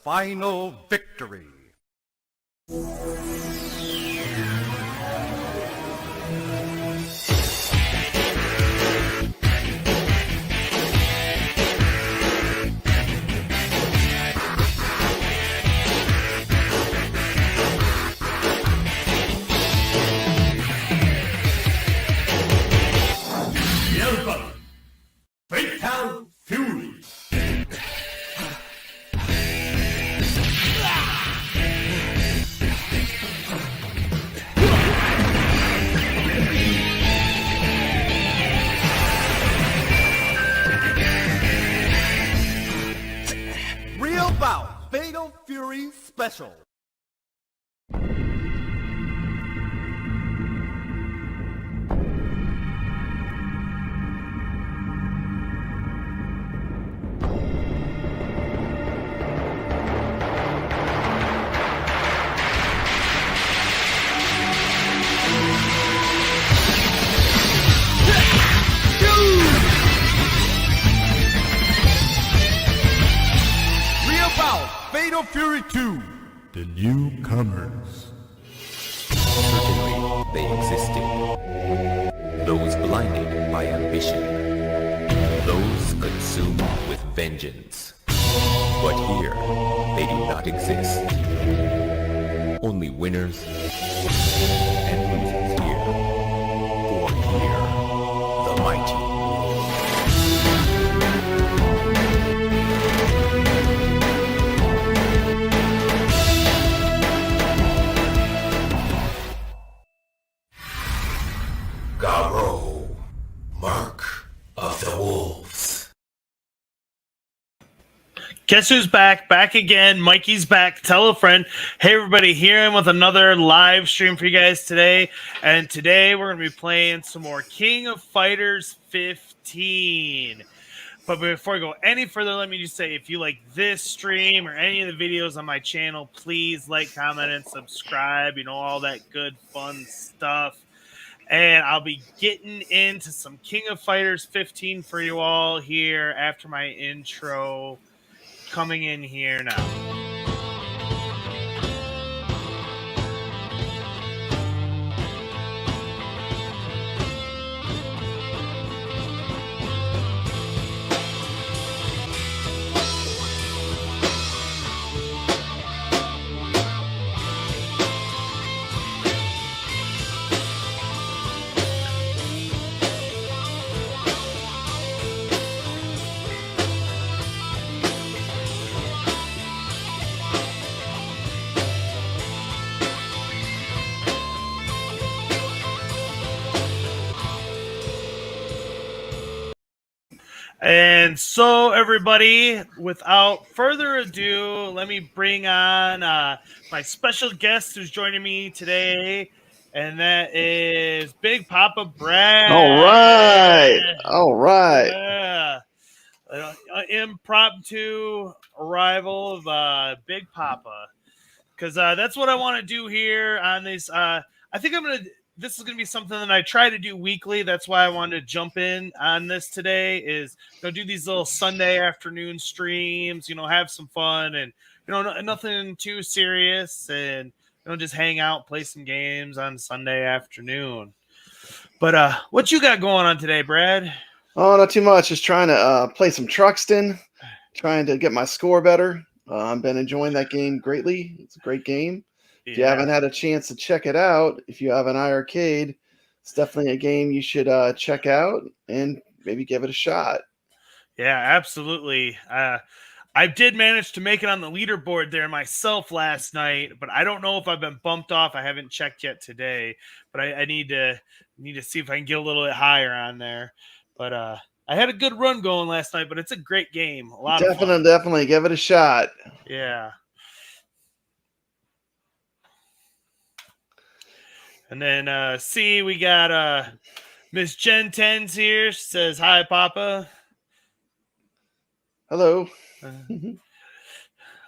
final victory. Breakdown Fury. Real bout, Fatal Fury Special. Fatal Fury 2. The newcomers. Certainly they existed. Those blinded by ambition. Those consumed with vengeance. But here, they do not exist. Only winners and losers here. For here, the mighty. Garo, Mark of the Wolves. Guess who's back? Back again. Mikey's back. Tell a friend. Hey, everybody, here I'm with another live stream for you guys today. And today we're going to be playing some more King of Fighters 15. But before I go any further, let me just say, if you like this stream or any of the videos on my channel, please like, comment, and subscribe. You know, all that good, fun stuff. And I'll be getting into some King of Fighters 15 for you all here after my intro coming in here now. And so, everybody, without further ado, let me bring on my special guest who's joining me today, and that is Big Papa Brad. All right. Yeah. Impromptu arrival of Big Papa, because that's what I want to do here on this. I think this is going to be something that I try to do weekly. That's why I wanted to jump in on this today, is do these little Sunday afternoon streams, have some fun, and, nothing too serious, and, just hang out, play some games on Sunday afternoon. But what you got going on today, Brad? Oh, not too much. Just trying to play some Truxton, trying to get my score better. I've been enjoying that game greatly. It's a great game. Yeah. If you haven't had a chance to check it out, if you have an iiRcade, it's definitely a game you should check out and maybe give it a shot. Yeah, absolutely. I did manage to make it on the leaderboard there myself last night, but I don't know if I've been bumped off. I haven't checked yet today, but I need to see if I can get a little bit higher on there. But I had a good run going last night, but it's a great game. A lot of fun. Definitely give it a shot. Yeah. And then we got Miss Jen Tens here. She says, "Hi, Papa." Hello.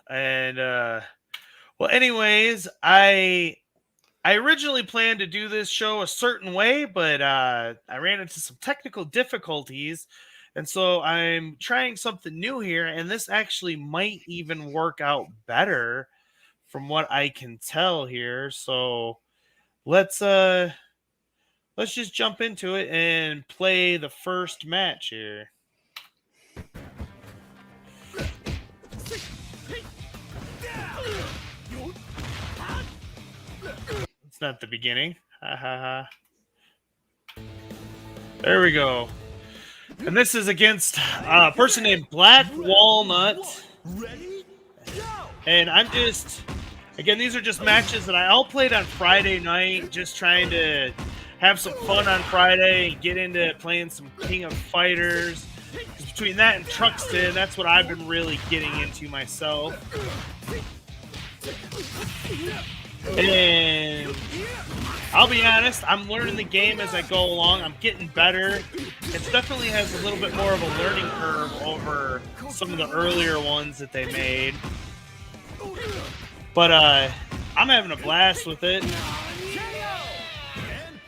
And well, anyways, I originally planned to do this show a certain way, but I ran into some technical difficulties, And so I'm trying something new here, and this actually might even work out better from what I can tell here. So let's just jump into it and play the first match here. It's not the beginning. Ha ha ha. There we go. And this is against a person named Black Walnut. And I'm just, again, these are just matches that I all played on Friday night, just trying to have some fun on Friday and get into playing some King of Fighters. Between that and Truxton, that's what I've been really getting into myself. And I'll be honest, I'm learning the game as I go along. I'm getting better. It definitely has a little bit more of a learning curve over some of the earlier ones that they made. But I'm having a blast with it. And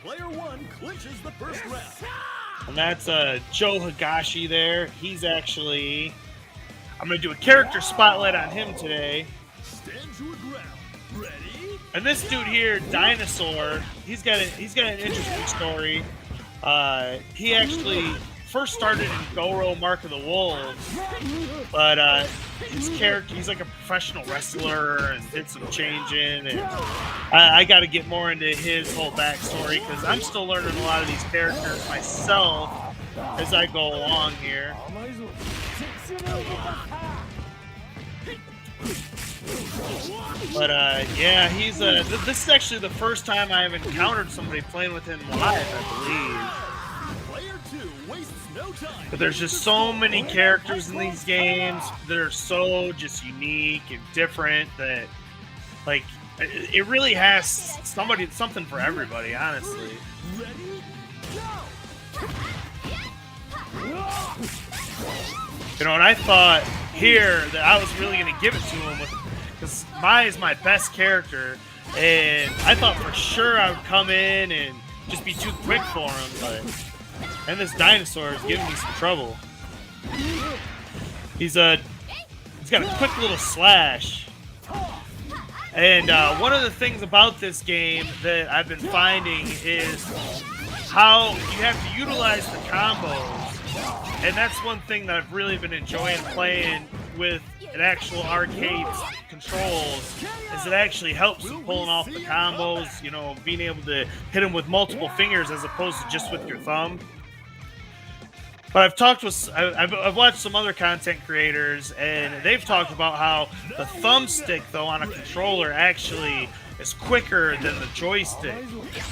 player one clinches the first round. And that's Joe Higashi there. He's actually... I'm going to do a character spotlight on him today. Stand your ground. Ready? And this dude here, Dinosaur, he's got an interesting story. He actually first started in Goro Mark of the Wolves, but his character, he's like a professional wrestler and did some changing, and I got to get more into his whole backstory because I'm still learning a lot of these characters myself as I go along here. But yeah, he's this is actually the first time I've encountered somebody playing with him live, I believe. Player two wastes no time. But there's just so many characters in these games that are so just unique and different that, like, it really has something for everybody, honestly. Ready? Go! You know, and I thought here that I was really going to give it to him because Mai is my best character, and I thought for sure I would come in and just be too quick for him, and this Dinosaur is giving me some trouble. He's got a quick little slash. And one of the things about this game that I've been finding is how you have to utilize the combos. And that's one thing that I've really been enjoying playing with an actual arcade controls, is it actually helps with pulling off the combos, you know, being able to hit them with multiple fingers as opposed to just with your thumb. But I've watched some other content creators, and they've talked about how the thumbstick, though, on a controller actually is quicker than the joystick.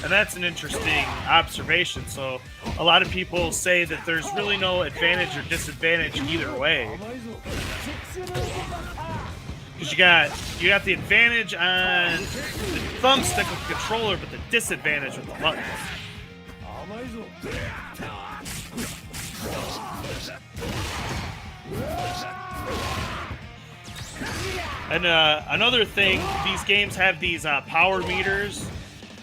And that's an interesting observation. So a lot of people say that there's really no advantage or disadvantage either way. Because you got the advantage on the thumbstick with the controller, but the disadvantage with the buttons. And another thing, these games have these power meters.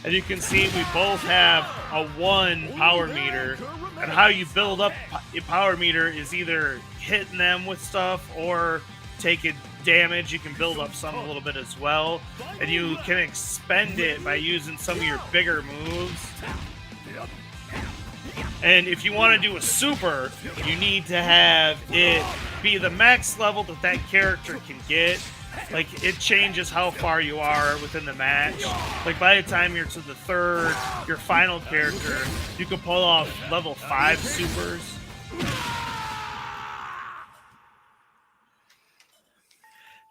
As you can see, we both have a 1 power meter. And how you build up a power meter is either hitting them with stuff or taking damage. You can build up some a little bit as well. And you can expend it by using some of your bigger moves. And if you want to do a super, you need to have it be the max level that character can get. Like, it changes how far you are within the match. Like, by the time you're to the third, your final character, you can pull off level 5 supers.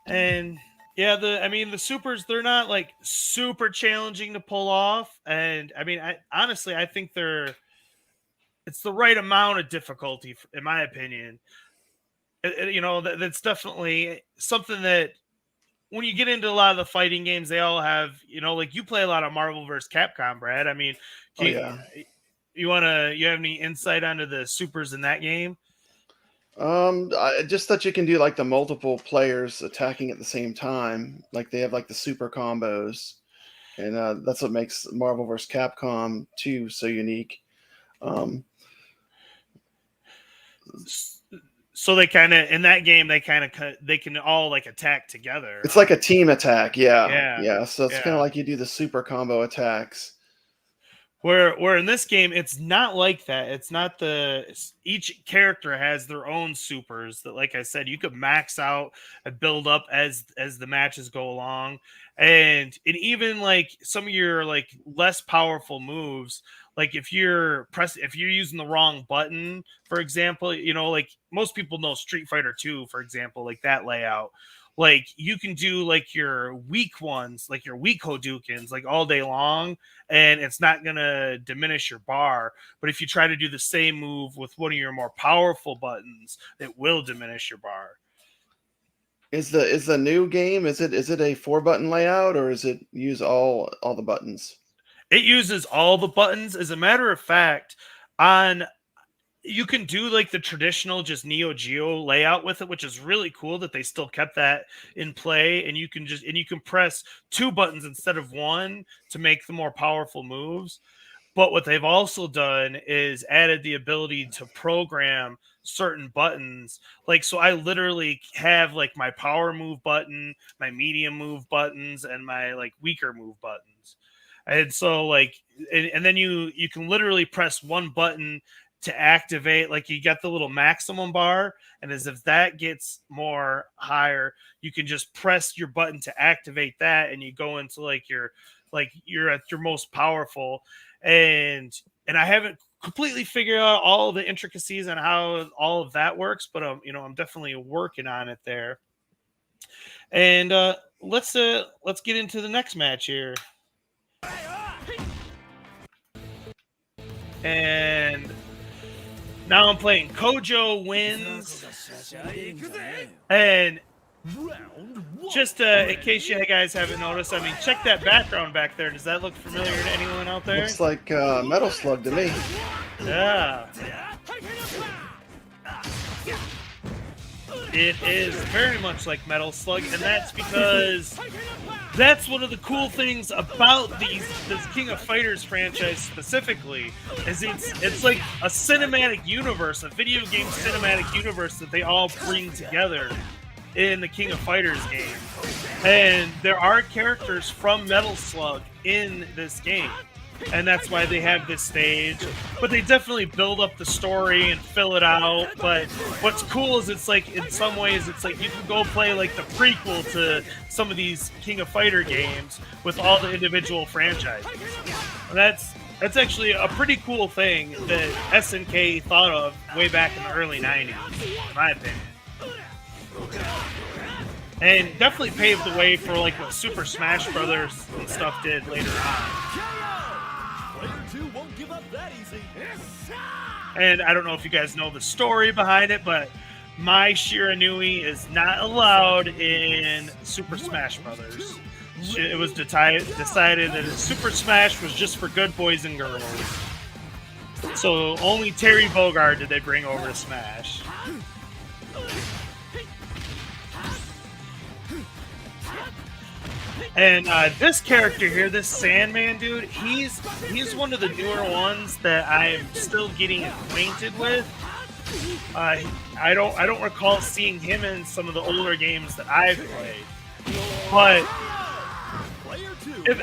And yeah, the supers, they're not like super challenging to pull off. And I mean, honestly, I think it's the right amount of difficulty, in my opinion. You know, that's definitely something that when you get into a lot of the fighting games, they all have, you know, like you play a lot of Marvel vs. Capcom, Brad. I mean, you have any insight onto the supers in that game? Just that you can do like the multiple players attacking at the same time. Like they have like the super combos, and that's what makes Marvel vs. Capcom 2 so unique. So they kind of in that game they can all like attack together. It's like a team attack. Yeah. Yeah. So it's kind Yeah. of like you do the super combo attacks. Where in this game it's not like that. It's not each character has their own supers that, like I said, you could max out and build up as the matches go along. And even like some of your like less powerful moves, like if you're using the wrong button, for example, like most people know Street Fighter 2, for example, like that layout. Like you can do like your weak ones, like your weak Hodoukens, like all day long, and it's not gonna diminish your bar. But if you try to do the same move with one of your more powerful buttons, it will diminish your bar. Is the new game, is it a 4-button layout, or is it use all the buttons? It uses all the buttons. As a matter of fact, you can do like the traditional just Neo Geo layout with it, which is really cool that they still kept that in play. And you can press 2 buttons instead of 1 to make the more powerful moves. But what they've also done is added the ability to program certain buttons. Like, so I literally have like my power move button, my medium move buttons, and my like weaker move buttons. And so like, and then you can literally press 1 button to activate, like you got the little maximum bar, and as if that gets more higher, you can just press your button to activate that, and you go into you're at your most powerful. And I haven't completely figured out all the intricacies on how all of that works, but I'm definitely working on it there. And let's get into the next match here. And now I'm playing Kojo Wins. And just in case you guys haven't noticed, I mean, check that background back there. Does that look familiar to anyone out there? Looks like Metal Slug to me. Yeah. It is very much like Metal Slug, and that's because that's one of the cool things about this King of Fighters franchise specifically, is it's like a cinematic universe, a video game cinematic universe that they all bring together in the King of Fighters game. And there are characters from Metal Slug in this game, and that's why they have this stage. But they definitely build up the story and fill it out. But what's cool is it's like, in some ways, it's like you can go play like the prequel to some of these King of Fighter games with all the individual franchises. And that's actually a pretty cool thing that SNK thought of way back in the early 90s, in my opinion. And definitely paved the way for like what Super Smash Brothers and stuff did later on. Player 2 won't give up that easy. And I don't know if you guys know the story behind it, but Mai Shiranui is not allowed in Super Smash Brothers. It was decided that Super Smash was just for good boys and girls. So only Terry Bogard did they bring over to Smash. And this character here, this Sandman dude, he's one of the newer ones that I'm still getting acquainted with. I don't recall seeing him in some of the older games that I've played, but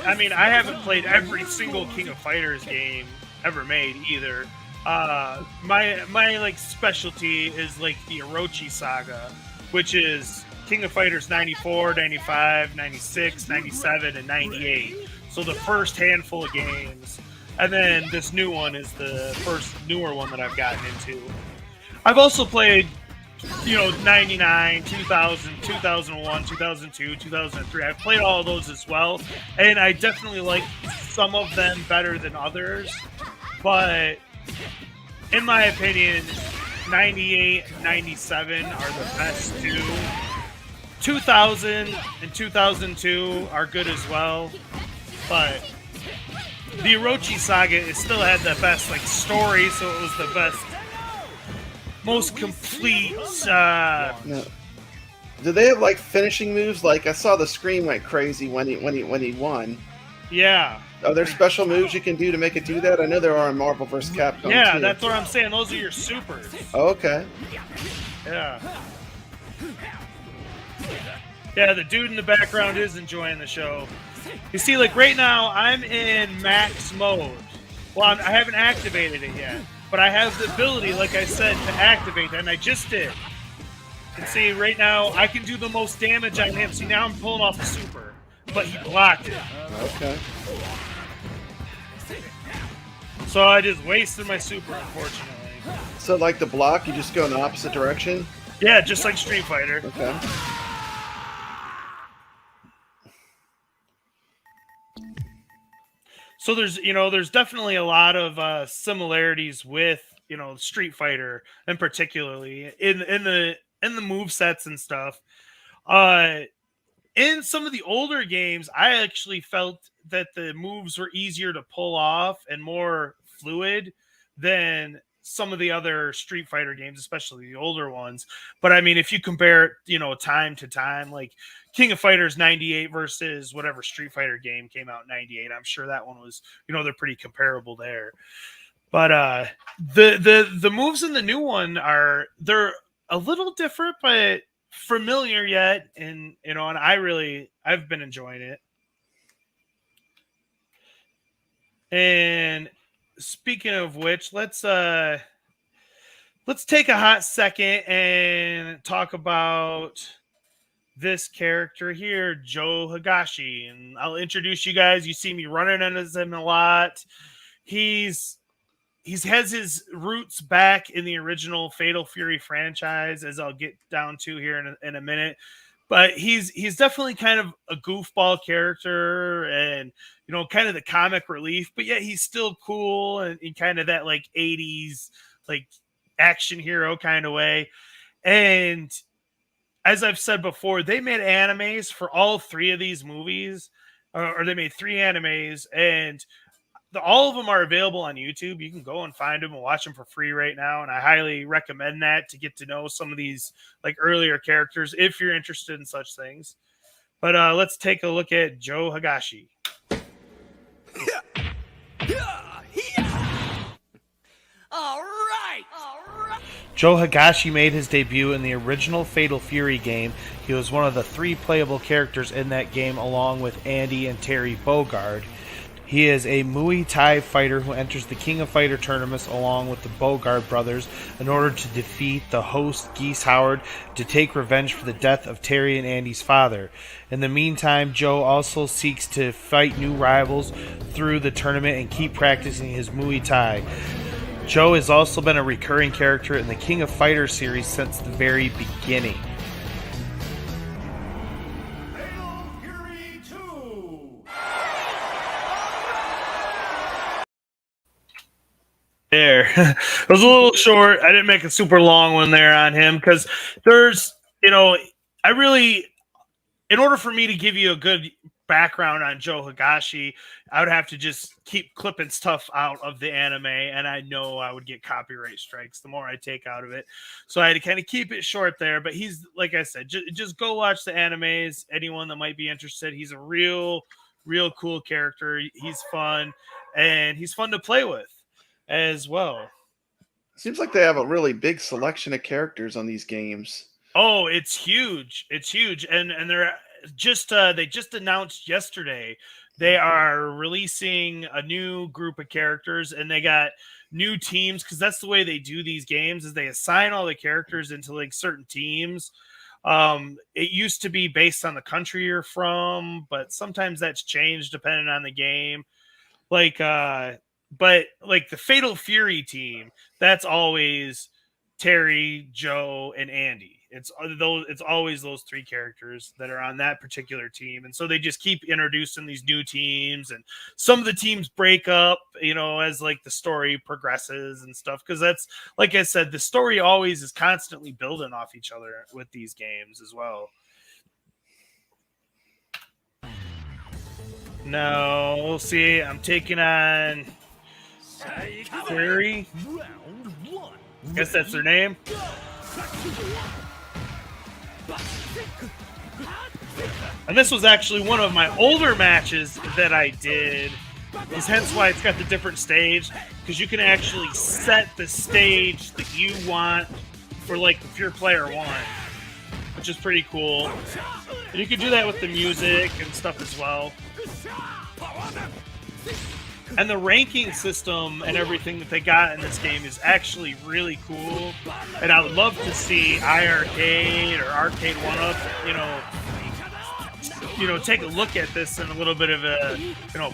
I haven't played every single King of Fighters game ever made either. My like specialty is like the Orochi saga, which is King of Fighters 94, 95, 96, 97, and 98. So the first handful of games. And then this new one is the first newer one that I've gotten into. I've also played, 99, 2000, 2001, 2002, 2003. I've played all of those as well. And I definitely like some of them better than others. But in my opinion, 98 and 97 are the best two. 2000 and 2002 are good as well, but the Orochi saga, it still had the best like story, so it was the best, most complete. No. Did they have like finishing moves? Like I saw the screen went crazy when he won. Yeah, Are there special moves you can do to make it do that? I know there are in Marvel vs. Capcom. Yeah, too. that's what I'm saying. Those are your supers. Oh, okay. Yeah. Yeah, the dude in the background is enjoying the show. You see, like right now, I'm in max mode. Well, I haven't activated it yet, but I have the ability, like I said, to activate that, and I just did. And see, right now, I can do the most damage on him. See, now I'm pulling off a super, but he blocked it. Okay. So I just wasted my super, unfortunately. So, like the block, you just go in the opposite direction? Yeah, just like Street Fighter. Okay. So there's definitely a lot of similarities with, Street Fighter, and particularly in the move sets and stuff. In some of the older games, I actually felt that the moves were easier to pull off and more fluid than some of the other Street Fighter games, especially the older ones. But I mean, if you compare it, time to time, like King of Fighters 98 versus whatever Street Fighter game came out in 98, I'm sure that one was, they're pretty comparable there. But the moves in the new one they're a little different, but familiar yet, and and I've been enjoying it. And speaking of which, let's take a hot second and talk about this character here, Joe Higashi, and I'll introduce you guys. You see me running into him a lot. He has his roots back in the original Fatal Fury franchise, as I'll get down to here in a minute. But he's definitely kind of a goofball character, and kind of the comic relief. But yet he's still cool and in kind of that like 80s like action hero kind of way. And as I've said before, they made animes for all three of these movies, or they made 3 animes, and all of them are available on YouTube. You can go and find them and watch them for free right now. And I highly recommend that to get to know some of these like earlier characters if you're interested in such things. But let's take a look at Joe Higashi. All right. Joe Higashi made his debut in the original Fatal Fury game. He was one of the 3 playable characters in that game, along with Andy and Terry Bogard. He is a Muay Thai fighter who enters the King of Fighter tournaments along with the Bogard brothers in order to defeat the host Geese Howard to take revenge for the death of Terry and Andy's father. In the meantime, Joe also seeks to fight new rivals through the tournament and keep practicing his Muay Thai. Joe has also been a recurring character in the King of Fighters series since the very beginning. Fatal Fury 2. There. It was a little short. I didn't make a super long one there on him because there's, in order for me to give you a good background on Joe Higashi, I would have to just keep clipping stuff out of the anime, and I know I would get copyright strikes the more I take out of it. So I had to kind of keep it short there, but he's, like I said, just go watch the animes. Anyone that might be interested, he's a real cool character. He's fun, and he's fun to play with as well. Seems like they have a really big selection of characters on these games. Oh, it's huge. It's huge. And they're just they just announced yesterday they are releasing a new group of characters, and they got new teams, because that's the way they do these games, is they assign all the characters into like certain teams. It used to be based on the country you're from, but sometimes that's changed depending on the game. But like the Fatal Fury team, that's always Terry, Joe, and Andy. It's always those 3 characters that are on that particular team. And so they just keep introducing these new teams, and some of the teams break up, as like the story progresses and stuff. Cause that's, like I said, the story always is constantly building off each other with these games as well. Now we'll see. I'm taking on Query. Round 1. Guess that's their name. And this was actually one of my older matches that I did is hence why it's got the different stage, because you can actually set the stage that you want for like if you're player 1, which is pretty cool. And you can do that with the music and stuff as well. And the ranking system and everything that they got in this game is actually really cool. And I would love to see iiRcade or Arcade 1-Up, take a look at this in a little bit of a,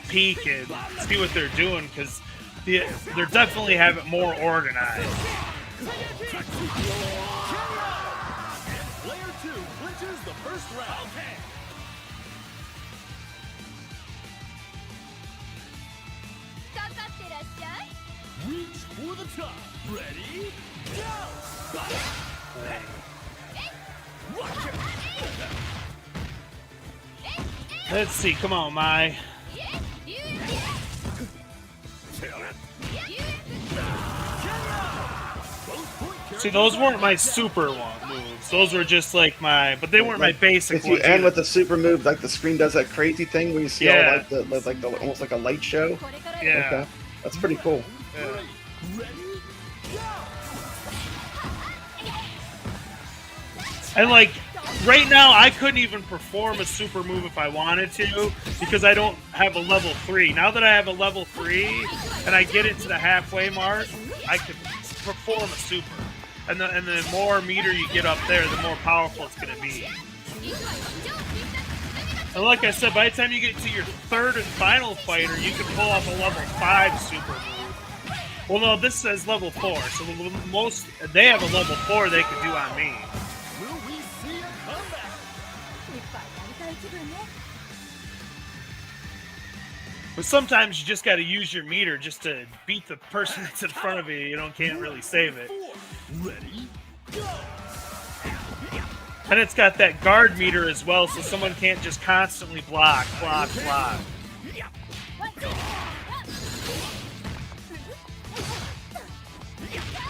peek and see what they're doing, because they're definitely have it more organized. Player 2 clinches the first round. Reach for the top. Ready? Go! Let's see. Come on, Mai. See, those weren't my super moves. Those were just like but they weren't my basic If you ones. end with the super move, like the screen does that crazy thing where you see all like the almost like a light show. Yeah. Okay. That's pretty cool. Yeah. And like right now, I couldn't even perform a super move if I wanted to, because I don't have a level 3. Now that I have a level 3 and I get it to the halfway mark, I can perform a super. And the more meter you get up there, the more powerful it's going to be. And like I said, by the time you get to your third and final fighter, you can pull off a level 5 super move. Well, no, this says level 4, so the most they have a level 4 they could do on me. Will we see a comeback? But sometimes you just got to use your meter just to beat the person that's in front of you. You can't really save it. Ready? Go! And it's got that guard meter as well, so someone can't just constantly block.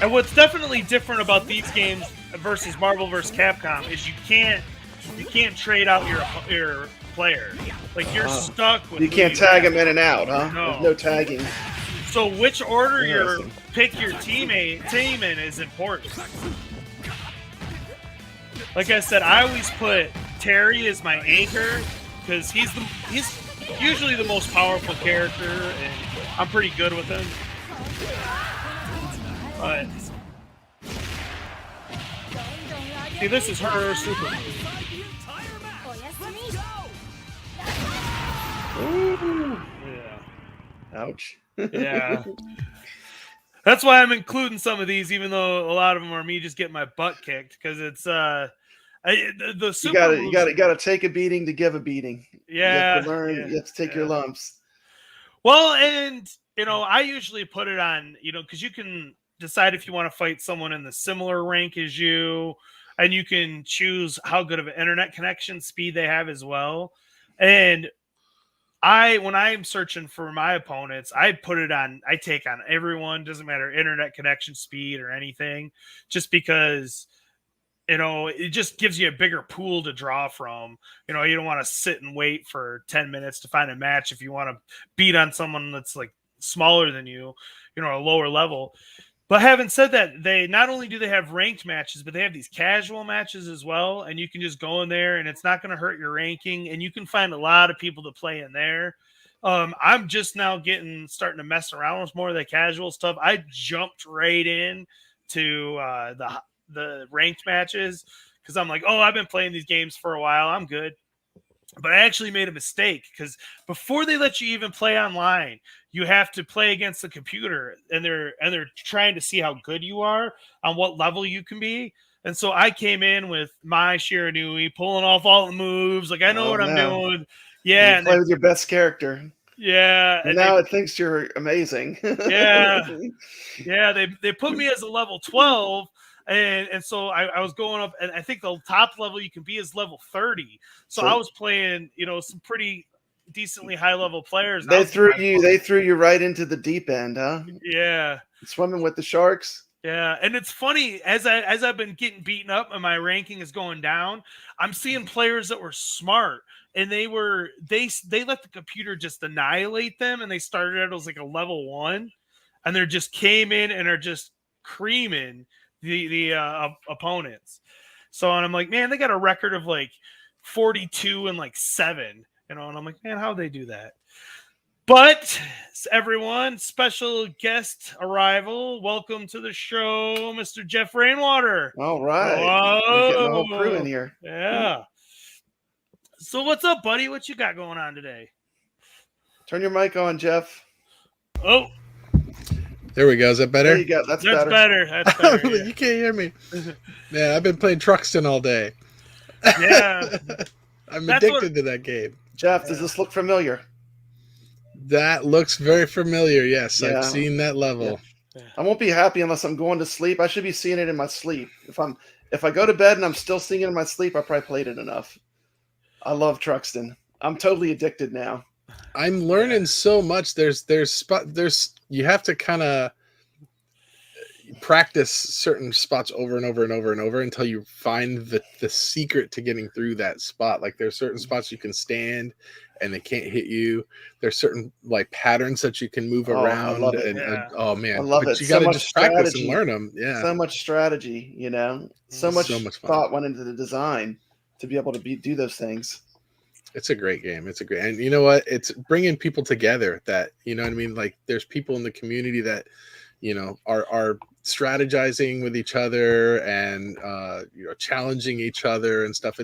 And what's definitely different about these games versus Marvel vs. Capcom is you can't trade out your player. Like you're stuck with. You can't tag them in and out, huh? No. There's no tagging. So which order you pick your team in is important. Like I said, I always put Terry as my anchor because he's usually the most powerful character, and I'm pretty good with him. But see, this is her super move. Ooh. Yeah. Ouch. Yeah. That's why I'm including some of these, even though a lot of them are me just getting my butt kicked, because it's the super You gotta take a beating to give a beating. Yeah. You have to learn. You have to take your lumps. Well, and I usually put it on, because you can decide if you want to fight someone in the similar rank as you, and you can choose how good of an internet connection speed they have as well. And when I'm searching for my opponents, I take on everyone, doesn't matter internet connection speed or anything, just because, it just gives you a bigger pool to draw from. You don't want to sit and wait for 10 minutes to find a match if you want to beat on someone that's like smaller than you, a lower level. But having said that, they not only do they have ranked matches, but they have these casual matches as well. And you can just go in there and it's not going to hurt your ranking. And you can find a lot of people to play in there. I'm just now starting to mess around with more of the casual stuff. I jumped right in to the ranked matches because I'm like, I've been playing these games for a while. I'm good. But I actually made a mistake because before they let you even play online, you have to play against the computer, and they're trying to see how good you are on what level you can be. And so I came in with my Shiranui, pulling off all the moves, like I know what I'm doing. Yeah, you play with your best character. Yeah, and now it thinks you're amazing. Yeah, they put me as a level 12. And so I was going up, and I think the top level you can be is level 30. So I was playing, some pretty decently high level players. They threw you right into the deep end, huh? Yeah. Swimming with the sharks. Yeah, and it's funny as I've been getting beaten up and my ranking is going down, I'm seeing players that were smart and they let the computer just annihilate them, and they started out as like a level 1, and they just came in and are just creaming the opponents. So, and I'm like, man, they got a record of like 42 and like 7, and I'm like, man, how'd they do that? But everyone, special guest arrival. Welcome to the show, Mr. Jeff Rainwater. All right. Whoa. We're getting the whole crew in here. Yeah. So what's up, buddy? What you got going on today? Turn your mic on, Jeff. Oh, there we go. Is that better? There you go. That's better. That's better. Yeah. You can't hear me. Man, I've been playing Truxton all day. Yeah. I'm addicted to that game. Jeff, does this look familiar? That looks very familiar. Yes, Yeah. I've seen that level. Yeah. I won't be happy unless I'm going to sleep. I should be seeing it in my sleep. If I go to bed and I'm still seeing it in my sleep, I probably played it enough. I love Truxton. I'm totally addicted now. I'm learning so much. You have to kind of practice certain spots over and over and over and over until you find the secret to getting through that spot. Like there's certain spots you can stand and they can't hit you. There's certain like patterns that you can move around. I love it. Oh man, I love but it. you So got to much just practice strategy. and learn them. Yeah, So much strategy, so much fun. thought went into the design to be able to do those things. It's a great game. And you know what? It's bringing people together that, you know what I mean? Like there's people in the community that, are strategizing with each other and, challenging each other and stuff.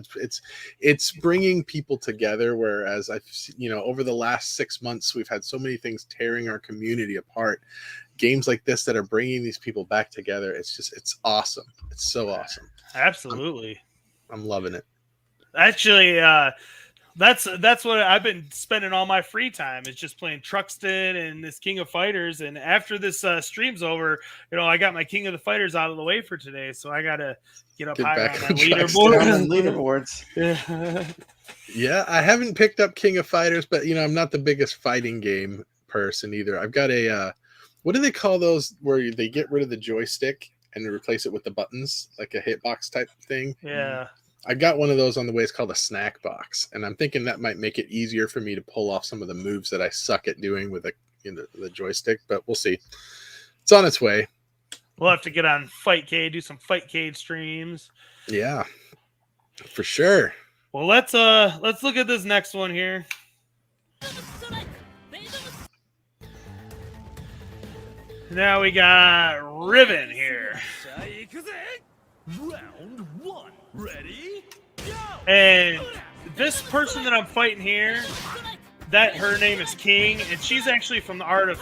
It's bringing people together. Whereas over the last 6 months, we've had so many things tearing our community apart. Games like this that are bringing these people back together. It's awesome. It's so awesome. Absolutely. I'm loving it. Actually, that's what I've been spending all my free time is just playing Truxton and this King of Fighters. And after this stream's over, I got my King of the Fighters out of the way for today, so I gotta get higher on that leaderboards. Yeah. Yeah, I haven't picked up King of Fighters, but I'm not the biggest fighting game person either. I've got a what do they call those where they get rid of the joystick and replace it with the buttons, like a hitbox type thing? Yeah. I got one of those on the way. It's called a snack box, and I'm thinking that might make it easier for me to pull off some of the moves that I suck at doing with the joystick. But we'll see. It's on its way. We'll have to get on Fightcade, do some Fightcade streams. Yeah, for sure. Well, let's look at this next one here. Now we got Riven here. Round 1. Ready? Go! And this person that I'm fighting here, her name is King, and she's actually from the Art of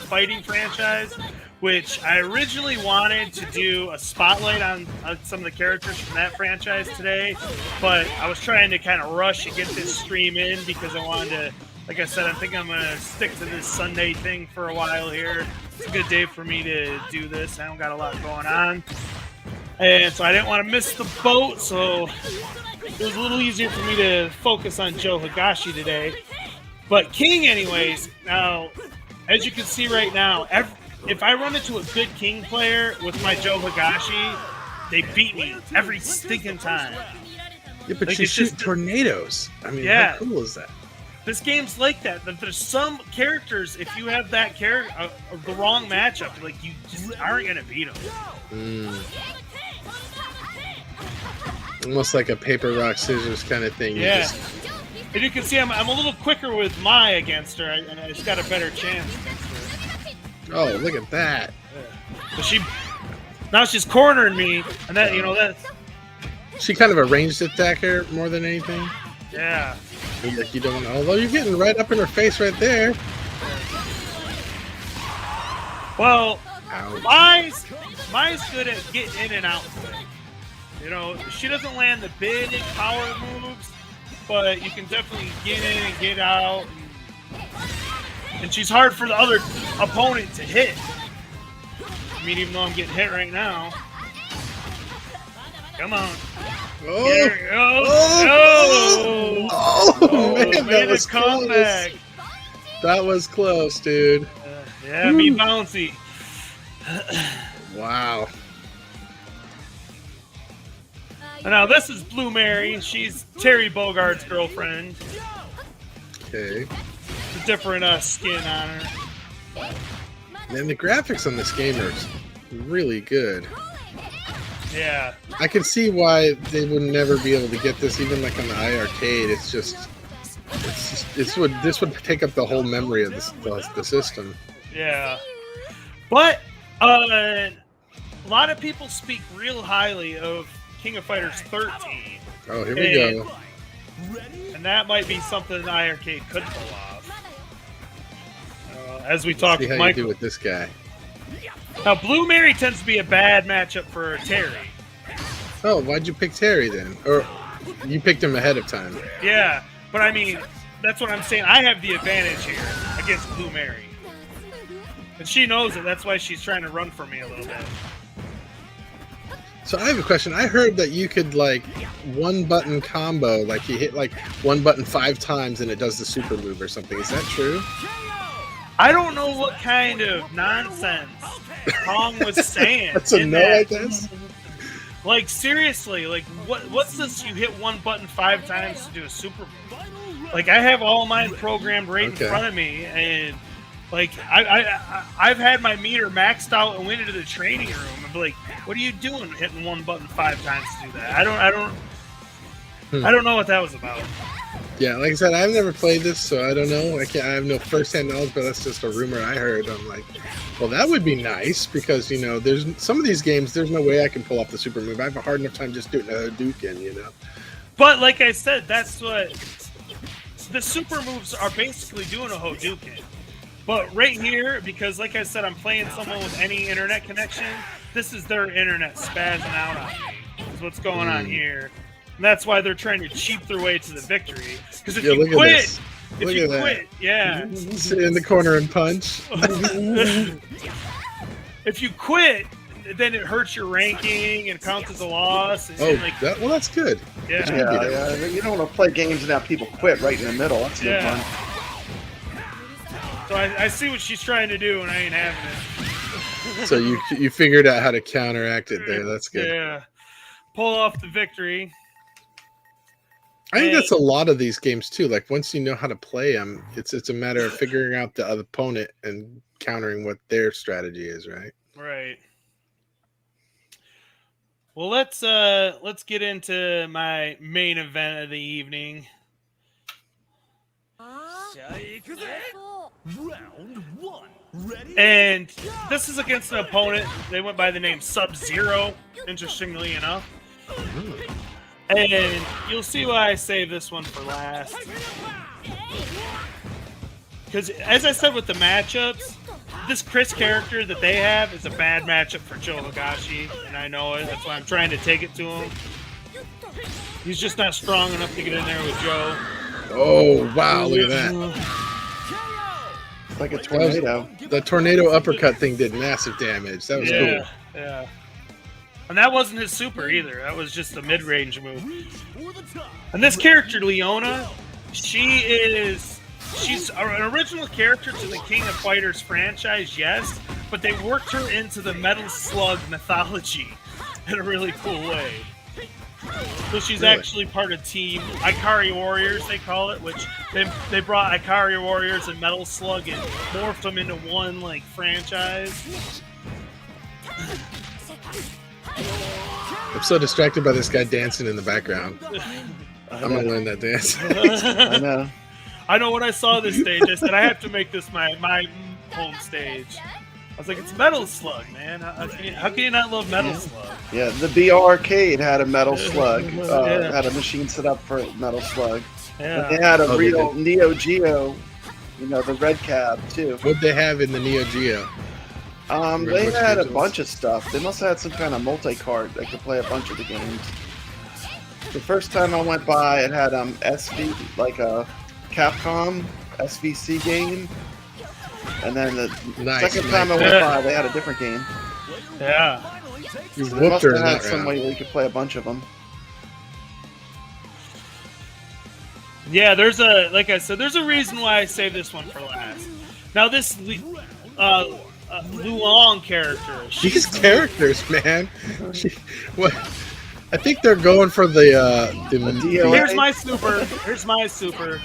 Fighting franchise, which I originally wanted to do a spotlight on some of the characters from that franchise today, but I was trying to kind of rush and get this stream in because I wanted to, like I said, I think I'm going to stick to this Sunday thing for a while here. It's a good day for me to do this. I don't got a lot going on. And so I didn't want to miss the boat, so it was a little easier for me to focus on Joe Higashi today. But King anyways, now, as you can see right now, if I run into a good King player with my Joe Higashi, they beat me every stinking time. Yeah, but you shoot tornadoes. I mean, how cool is that? This game's like that. There's some characters, if you have that character, the wrong matchup, like you just aren't going to beat them. Almost like a paper, rock, scissors kind of thing. Yeah. And you can see I'm a little quicker with Mai against her, and I just got a better chance against her. Oh, look at that. But now she's cornering me, and that, that's... She kind of a ranged attacker more than anything. Yeah. Like you don't, although you're getting right up in her face right there. Well, Mai's good at getting in and out quick. She doesn't land the big power moves, but you can definitely get in and get out. And she's hard for the other opponent to hit. I mean, even though I'm getting hit right now. Come on. Oh, there we go. Oh, man, made a comeback. Close. That was close, dude. Yeah, me bouncy. Now this is Blue Mary. She's Terry Bogart's girlfriend. Okay. A different skin on her. And the graphics on this game are really good. Yeah. I can see why they would never be able to get this, even like on the iiRcade. This would take up the whole memory of the system. Yeah. But a lot of people speak real highly of King of Fighters 13. Oh, here we go. And that might be something an iiRcade could pull off. As we talk See with how you do Michael. with this guy. Now, Blue Mary tends to be a bad matchup for Terry. Oh, why'd you pick Terry then? Or you picked him ahead of time? Yeah, but I mean, that's what I'm saying. I have the advantage here against Blue Mary. And she knows it. That's why she's trying to run for me a little bit. So I have a question. I heard that you could like one button combo, like you hit like one button 5 times and it does the super move or something. Is that true? I don't know what kind of nonsense Kong was saying. That's a in no, that. I guess. Like, seriously, like, what's this? You hit one button 5 times to do a super move. Like, I have all mine programmed right in front of me, and like, I've had my meter maxed out and went into the training room and be like, "What are you doing, hitting one button 5 times to do that?" I don't know what that was about. Yeah, like I said, I've never played this, so I don't know. I have no first-hand knowledge, but that's just a rumor I heard. I'm like, well, that would be nice because there's some of these games. There's no way I can pull off the super move. I have a hard enough time just doing a Hadouken, But like I said, that's what the super moves are basically doing a Hadouken. But right here, because like I said, I'm playing someone with any internet connection. This is their internet spazzing out on me. That's what's going on here. And that's why they're trying to cheat their way to the victory. Because if you quit, Sit in the corner and punch. If you quit, then it hurts your ranking and counts as a loss. And, well, that's good. Yeah. You don't want to play games and have people quit right in the middle. That's no fun. So I see what she's trying to do, and I ain't having it. So you figured out how to counteract it there. That's good. Yeah. Pull off the victory. I think that's a lot of these games too. Like once you know how to play them, it's a matter of figuring out the other opponent and countering what their strategy is, right? Right. Well, let's get into my main event of the evening. Round 1. Ready? And this is against an opponent. They went by the name Sub-Zero, interestingly enough. And you'll see why I saved this one for last. Because, as I said with the matchups, this Chris character that they have is a bad matchup for Joe Higashi, and I know it. That's why I'm trying to take it to him. He's just not strong enough to get in there with Joe. Oh, wow, look at that. It's like a tornado. The tornado uppercut thing did massive damage. That was cool. Yeah. And that wasn't his super either. That was just a mid-range move. And this character, Leona, she's an original character to the King of Fighters franchise, yes, but they worked her into the Metal Slug mythology in a really cool way. So she's actually part of Team Ikari Warriors, they call it, which they brought Ikari Warriors and Metal Slug and morphed them into one franchise. I'm so distracted by this guy dancing in the background. I'm gonna learn that dance. I know. I know when I saw this stage, I said I have to make this my home stage. I was like, it's Metal Slug, man. How can you not love Metal Slug? Yeah, the iiRcade had a Metal Slug. Had a machine set up for Metal Slug. Yeah. And they had a real Neo Geo, the red cab too. What'd they have in the Neo Geo? They had a bunch of stuff. They must have had some kind of multi-card that could play a bunch of the games. The first time I went by, it had SV, like a Capcom SVC game. And then the second time I went by, they had a different game. Yeah. You They must whooped her have in had that some round. way you could play a bunch of them. Yeah, like I said, there's a reason why I saved this one for last. Now this Luong character. These characters, man. I think they're going for the DOA. Here's my super. Here's my super.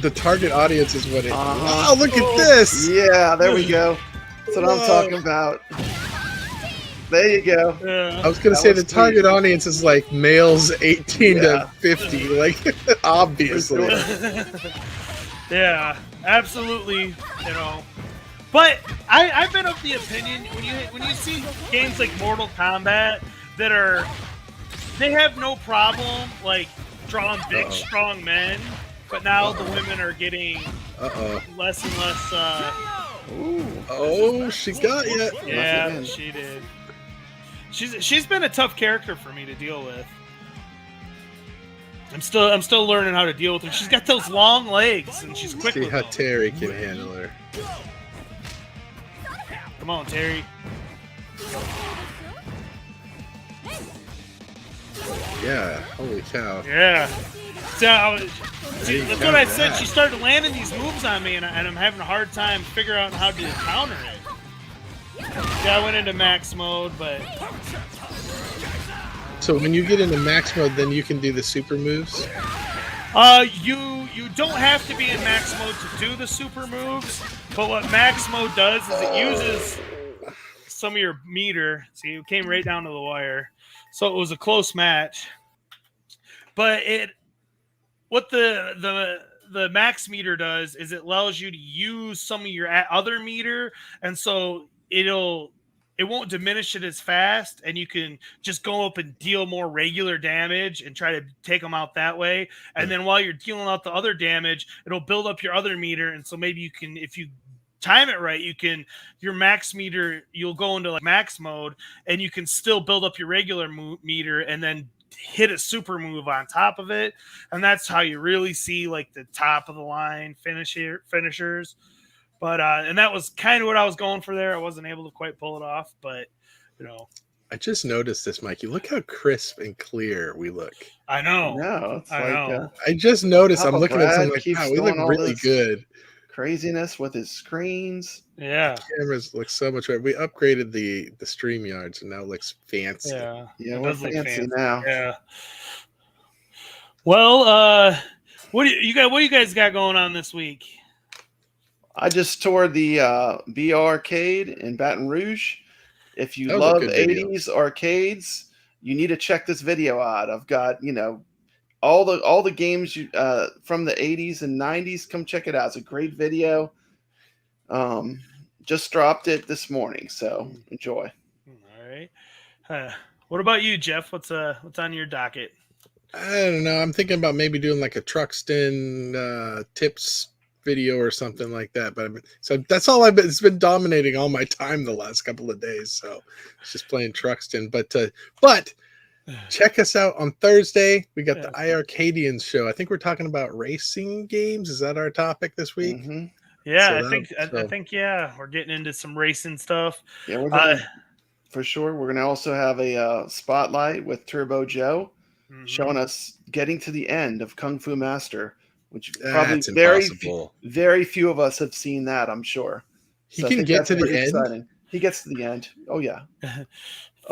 the target audience is what it. Uh-huh. Oh, look at this! Yeah, there we go. That's what I'm Whoa. talking about. There you go. Yeah. I was gonna That say was the target sweet. audience is like males 18 Yeah. to 50, like obviously. Yeah, absolutely. You know, but I've been of the opinion when you see games like Mortal Kombat that they have no problem like drawing big, strong men, but now the women are getting less and less. Oh, she got you. Yeah, in. she did. She's been a tough character for me to deal with. I'm still learning how to deal with her. She's got those long legs and she's quick See with how them. Terry can handle her. Come on, Terry. Yeah. Holy cow. Yeah. So didn't that's count what I said. that. She started landing these moves on me, and I'm having a hard time figuring out how to counter it. Yeah, I went into max mode, but So when you get into max mode, then you can do the super moves. you don't have to be in max mode to do the super moves. But what max mode does is it uses some of your meter. See, it came right down to the wire, so it was a close match. But what the max meter does is it allows you to use some of your other meter, and so it won't diminish it as fast, and you can just go up and deal more regular damage and try to take them out that way. And then while you're dealing out the other damage, it'll build up your other meter, and so maybe you can, if you time it right, your max meter, you'll go into like max mode, and you can still build up your regular meter, and then hit a super move on top of it, and that's how you really see like the top of the line finishers. But and that was kind of what I was going for there. I wasn't able to quite pull it off, but you know, I just noticed this, Mikey. Look how crisp and clear we look. I know. No, it's I like know. I just noticed. I'm Papa looking at something Brad like, keeps wow, we look doing all really this. good. craziness with his screens. Yeah. Cameras look so much better. We upgraded the StreamYard, so now it looks fancy. Yeah. Yeah, It we're does look fancy fancy. now. Yeah. Well, what do you guys got going on this week? I just toured the iiRcade in Baton Rouge. If you That was a love good video. 80s arcades, you need to check this video out. I've got, all the games from the 80s and 90s. Come check it out. It's a great video. Just dropped it this morning, so enjoy. All right. What about you, Jeff? What's on your docket? I don't know. I'm thinking about maybe doing like a Truxton tips video or something like that. But so that's all it's been dominating all my time the last couple of days. So it's just playing Truxton. But check us out on Thursday. We got the iiRcadians show. I think we're talking about racing games. Is that our topic this week? Mm-hmm. Yeah, So I think we're getting into some racing stuff. Yeah, we're gonna, for sure. We're gonna also have a spotlight with Turbo Joe showing us getting to the end of Kung Fu Master, which probably That's impossible. very few of us have seen that. I'm sure He So I can think get that's to the pretty end. exciting. He gets to the end. Oh yeah.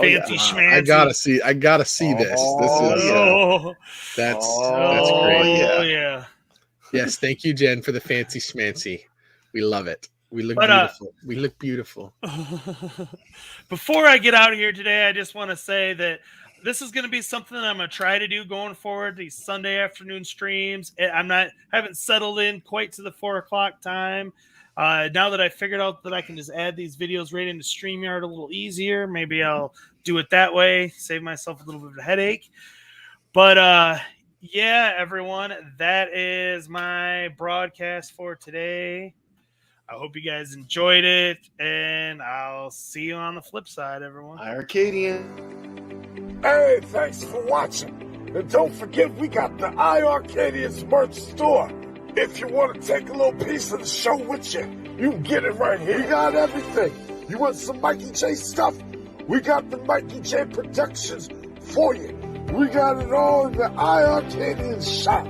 Fancy schmancy. I gotta see this. This is Oh, that's Oh, great. yeah. yeah. Yes, thank you, Jen, for the fancy schmancy. We love it. We look But, beautiful. We look beautiful. Before I get out of here today, I just want to say that this is going to be something that I'm going to try to do going forward. These Sunday afternoon streams. Haven't settled in quite to the 4:00 time. Now that I figured out that I can just add these videos right into StreamYard a little easier, maybe I'll do it that way, save myself a little bit of a headache. But yeah, everyone, that is my broadcast for today. I hope you guys enjoyed it, and I'll see you on the flip side, everyone. iiRcadian. Hey, thanks for watching. And don't forget, we got the iiRcadians merch store. If you want to take a little piece of the show with you, you can get it right here. We got everything. You want some Mikey J stuff? We got the Mikey J Productions for you. We got it all in the iiRcadian shop.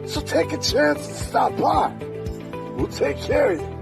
So take a chance and stop by. We'll take care of you.